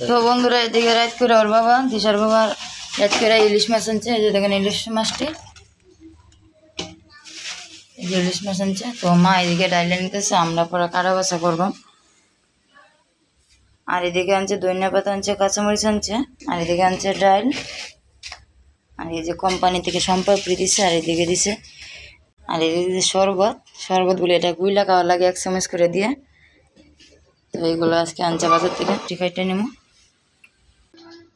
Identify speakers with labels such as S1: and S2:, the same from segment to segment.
S1: তো বন্ধুরা এদিকে রাত করে ওর বাবা দিশার বাবা রাত করে ইলিশ মাছ আনছে, এই যে দেখেন ইলিশ মাছটি, এই যে ইলিশ মাছ আনছে। তো মা এদিকে ডাইলে নিতেছে, আমরা পরে কাটা বাছা করবো। আর এদিকে আনছে ধনিয়া পাতা আনছে, কাঁচামরিচ আনছে, আর এদিকে আনছে ডাল, আর এই যে কোম্পানি থেকে সম্পর্ক দিছে, আর এদিকে দিছে, আর এদিকে দিছে শরবত বলে এটা গুইলা খাওয়া লাগে 1 চামচ করে দিয়ে। তো এইগুলো আজকে আনছে বাজার থেকে, টিকাইটা নেবো।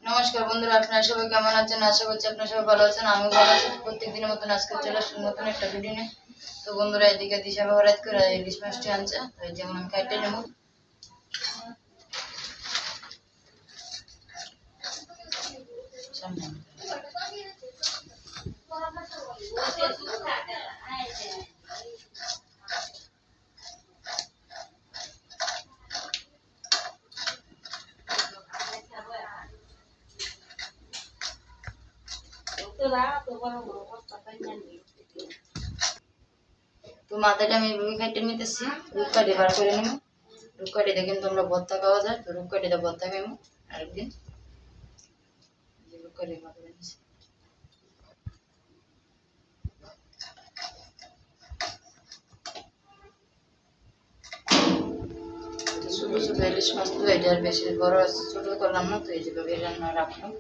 S1: নমস্কার বন্ধুরা, আপনারা সবাই কেমন আছেন? আশা করছি আপনারা সবাই ভালো আছেন, আমি ভালো আছি। প্রত্যেকদিনের মতন আজকে চলে আসছি নতুন একটা ভিডিও নিয়ে। তো বন্ধুরা এদিকে দিশা ব্যবহার করে ইলিশ মাছটি আনছে, তো এই যেমন আমি কাইটে নেবো। তো মাথাটা আমি এভাবে কেটে নিতেছি, রূপকাঠি বার করে নেবো। রূপকাঠিতে কিন্তু আমরা ভর্তা খাওয়া যায়, তো রূপকাঠিতে ভর্তা খাইবো আরেকদিন। রূপকাঠি মাথা নিচ্ছি, ছোট ছোট ইলিশ মাছ তো এটা আর বেশি বড় ছোট করলাম না, তো এই যেভাবে রান্না রাখলাম।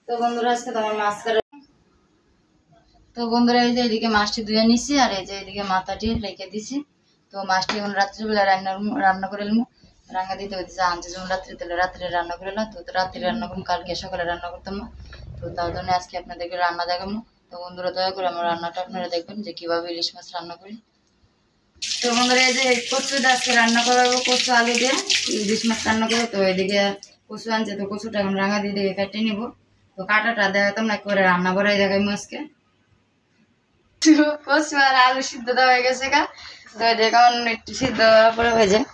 S1: তো বন্ধুরা আজকে তোমার মাছ কাটা। তো বন্ধুরা এই যে এদিকে মাছটি ধুয়ে নিছি, আর এই যে এদিকে মাথাটি রেখে দিছি। তো মাছটি এখন রাত্রিবেলা রান্না করে নেবো, রান্না দিতে হইতেছে আনছে যেমন রাত্রি, তাহলে রাত্রে রান্না করে না, তো রাত্রে রান্না করবো, কালকে সকালে রান্না করতাম না। তো তার জন্য আজকে আপনাদেরকে রান্না দেখাবো। তো বন্ধুরা দয়া করে আমার রান্নাটা আপনারা দেখবেন যে কিভাবে ইলিশ মাছ রান্না করি। তো বন্ধুরা এই যে কচুটা আজকে রান্না করাবো, কচু আলু দিয়ে ইলিশ মাছ রান্না করবো। তো এদিকে কচু আনছে, তো কচুটা এখন রাঙা দিয়ে দিকে কেটে নিবো। তো কাটাটা দেখাতাম না, করে রান্না করাই দেখাই আজকে। কচু আর আলু সিদ্ধ দেওয়া হয়ে গেছে গা, তো এখন একটু সিদ্ধ হওয়ার পরে হয়ে যায়।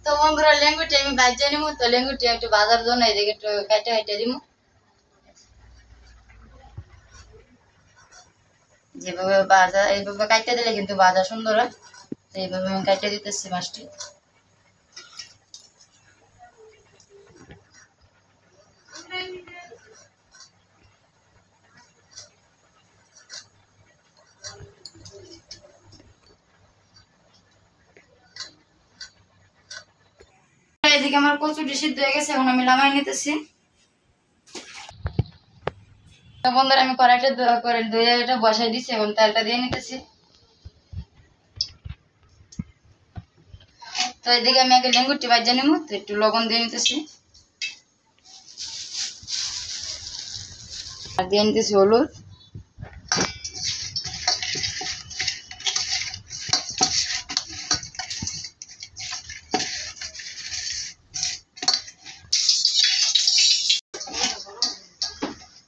S1: তো বন্ধুরা লেঙ্গুটি আমি বাজিয়ে নিবো, তো লেঙ্গুটি একটু বাজার জন্য এদিকে একটু কেটে কেটে দিব। যেভাবে বাজা এইভাবে কাটতে দিলে কিন্তু বাজা সুন্দর হয়, তো এইভাবে আমি কাটতে দিতেছি মাছটি। এদিকে আমার কচুটি সিদ্ধ হয়ে গেছে, এখন আমি নামাই নিতেছি। তো বন্ধুরা আমি কড়াইটা করে দইটা বসাই দিচ্ছি, এখন তেলটা দিয়ে নিতেছি। তো এদিকে আমি আগে লেঙ্গুরটি ভাজা নিব, তো একটু লবণ দিয়ে নিতেছি, আর দিয়ে নিতেছি হলুদ,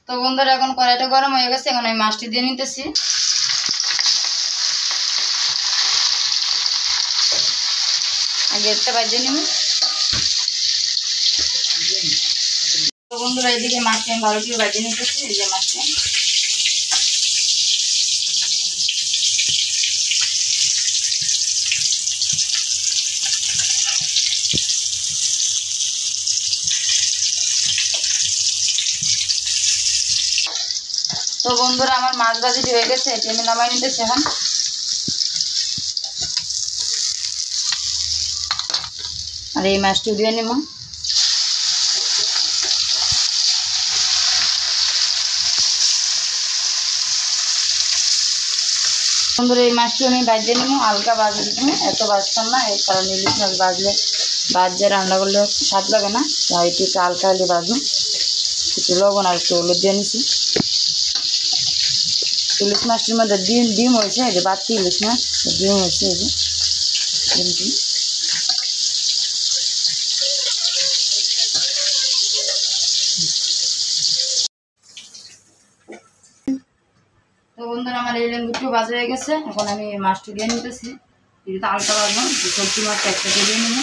S1: তো বন্ধুরা এখন কড়াইটা গরম হয়ে গেছে, এখন আমি মাছটি দিয়ে নিতেছি। আগে একটা ভাজা নিব। তো বন্ধুরা এদিকে মাছটি আমি ভালো করে ভাজা নিতেছি, এই যে মাছটা। তো বন্ধুরা আমার মাছ ভাজিটি হয়ে গেছে, এটি আমি নামাই নিতেছি এখন। তো আর এই মাছটি দিয়ে নেব। বন্ধুরা এই মাছটি আমি ভাজতে নেব, হালকা ভাজে দিতে, এত ভাজতাম না, এর কারণে ইলিশ মাছ ভাজলে রান্না করলে স্বাদ লাগে না, তাই একটু হালকা হলে ভাজবো। কিছু লবণ আর একটু হলুদ দিয়ে নিছি। ইলিশ মাছটির মধ্যে ডিম হয়েছে, এই যে বাড়তি ইলিশ মাছ ডিম হয়েছে, এই যে ডিমটি। তো বন্ধুরা আমার এই লেবুটি ভাজা হয়ে গেছে, এখন আমি মাছটি দিয়ে নিতেছি। যদি হালকা ভাজবো, সবজি মাছটা একসাথে দিয়ে নেব।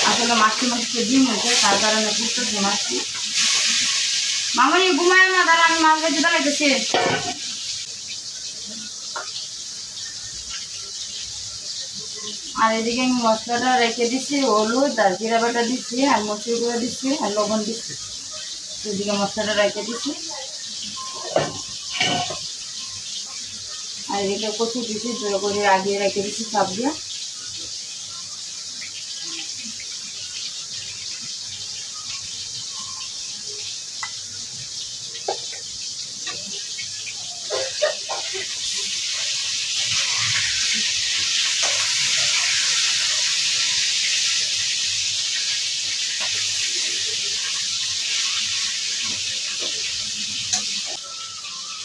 S1: আসলে মাছটির মধ্যে ডিম হয়েছে, তার কারণে ফুটতেছে মাছটি। মামনি ঘুমায় না, দাঁড়া আমি মাছ ভেজে দাঁড়াইতেছি। আর এদিকে আমি মশলাটা রেখে দিচ্ছি, হলুদ আর জিরা বাটা দিচ্ছি, আর মরিচের গুঁড়ো দিচ্ছি, আর লবণ দিচ্ছি। এদিকে মশলাটা রেখে দিচ্ছি, আর এদিকে কচু দিচ্ছি, জোর করে আগিয়ে রেখে দিচ্ছি সব দিয়ে।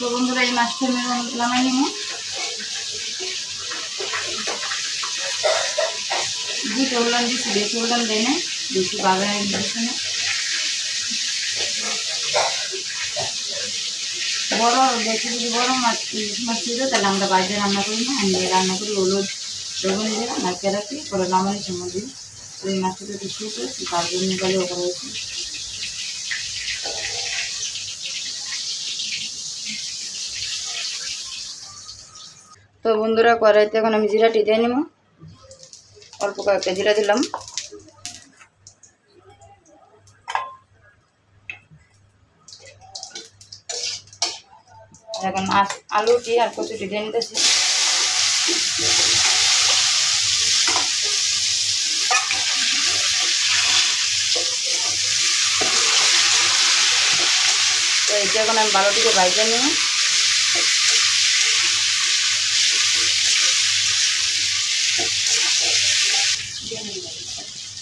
S1: তো বন্ধুরা এই মাছটা আমি নামাই নেব। দুটো উল্লান দিচ্ছি, বেশি উল্লান দেয় না, বেশি বাগানে দিচ্ছে না। বড় বেশি যদি বড় মাছ ইলিশ মাছ ছিল তাহলে আমরা বাইরে রান্না করি না, আমি রান্না করি হলুদ বেগুন দিয়ে নাড়তে রাখি, পরে নামানোর সময় দিই। ওই মাছটা একটু শুকো তার জন্য গেলে ওপরে হয়েছে। তো বন্ধুরা কড়াইতে এখন আমি জিরাটি দিয়ে নেব, অল্প কয়েকটা জিরা দিলাম। এখন আলুটি আর কচুটি দিয়ে নিতেছি। তো এটা এখন আমি ভালোটিকে ভাজতে নেব।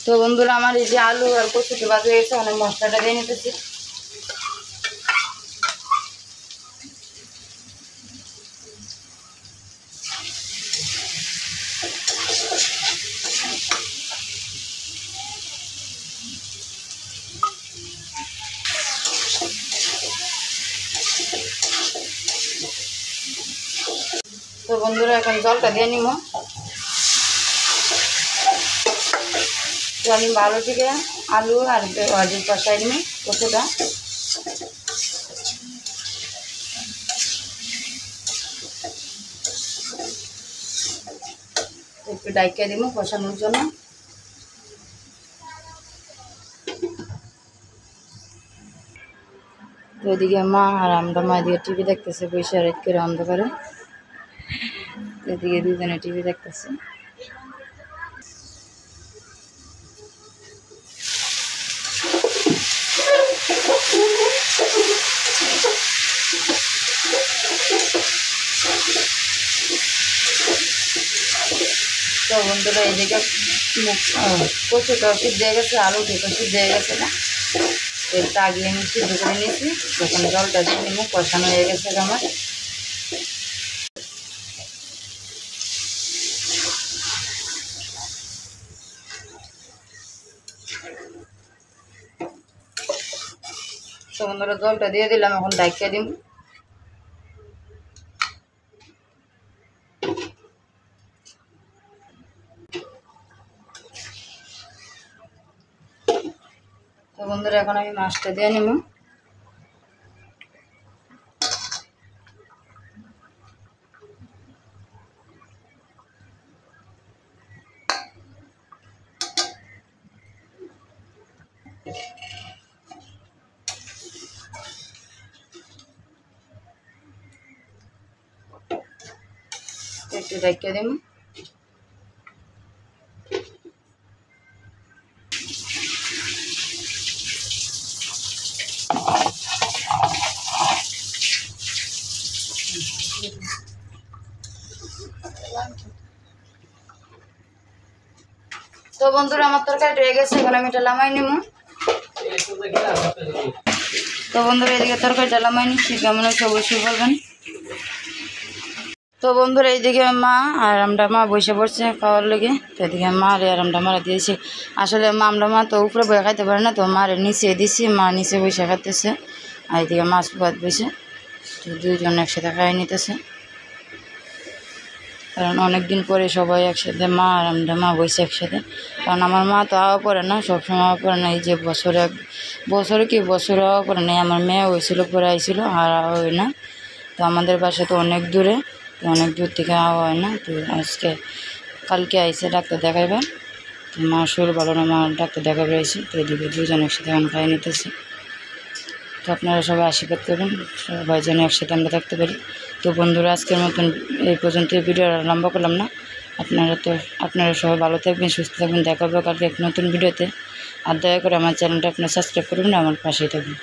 S1: তো বন্ধুরা আমার এই যে আলু আর কচুটি ভাজা হয়ে গেছে, অনেক মশলাটা দিয়ে নিতেছি। তো বন্ধুরা এখন জলটা দিয়ে নিব। তো আমি ভালোটিকে আলু আর কষাই নিই কচুটা। একটু ডাইকা দিব কষানোর জন্য। তো এদিকে মা আর আমরা মা এদিকে টিভি দেখতেছে, বৈশা রাত করে অন্ধকারে। এদিকে দুজনে টিভি দেখতেছে। তো বন্ধুরা এদিকে কচুটা সিদ্ধ হয়ে গেছে, আলু ঠিক সিদ্ধ হয়ে গেছে না, তেলটা আগিয়ে আমি সিদ্ধ করে নিয়েছি। তখন জলটা দিয়ে নিব, কষানো হয়ে গেছে আমার। তো বন্ধুরা জলটা দিয়ে দিলাম, এখন ঢাকিয়ে দিব। তো বন্ধুরা এখন আমি মাছটা দিয়ে নেব। একটু ঢেকে দিন। তো বন্ধুরা আমার তরকারিটা হয়ে গেছে, এখন আমি এটা লামাই নিব। তো বন্ধুরা এদিকে তরকারিটা লামাই নিচ্ছি, কেমন হচ্ছে অবশ্যই বলবেন। তো বন্ধুরা এইদিকে মা আর আমরা মা বসে পড়ছে খাওয়ার লেগে। তো এদিকে মা আর আমরা মারা দিয়েছি। আসলে আমরা মা তো উপরে বয়ে খাইতে পারে না, তো মারে নিচে দিছি, মা নিচে বসে খাইতেছে আর এদিকে মাছ ভাত বসে। তো দুইজন একসাথে খাই নিতেছে, কারণ অনেক দিন পরে সবাই একসাথে মা আর আমরা মা বসে একসাথে। কারণ আমার মা তো আওয়া পড়ে না, সবসময় আওয়া পড়ে না। এই যে বছরে আওয়া পড়ে নেই। আমার মেয়ে হয়েছিল, পরে আইছিল, আর আওয়া হয় না। তো আমাদের বাসা তো অনেক দূরে, তো অনেক দূর থেকে আওয়া হয় না। তো কালকে আইসে ডাক্তার দেখাইবার। তো মা শরীর ভালো না, মা ডাক্তার দেখাবে আইসে। তো এদিকে দুজন একসাথে এখন খাই নিতেছে। তো আপনারা সবাই আশীর্বাদ করবেন, সবাই যেন একসাথে আমরা থাকতে পারি। তো বন্ধুরা আজকের মতন এই পর্যন্ত ভিডিও লম্বা করলাম না। আপনারা সবাই ভালো থাকবেন, সুস্থ থাকবেন। দেখা হবে কালকে এক নতুন ভিডিওতে। আর দয়া করে আমার চ্যানেলটা আপনারা সাবস্ক্রাইব করবেন, আমার পাশেই থাকবেন।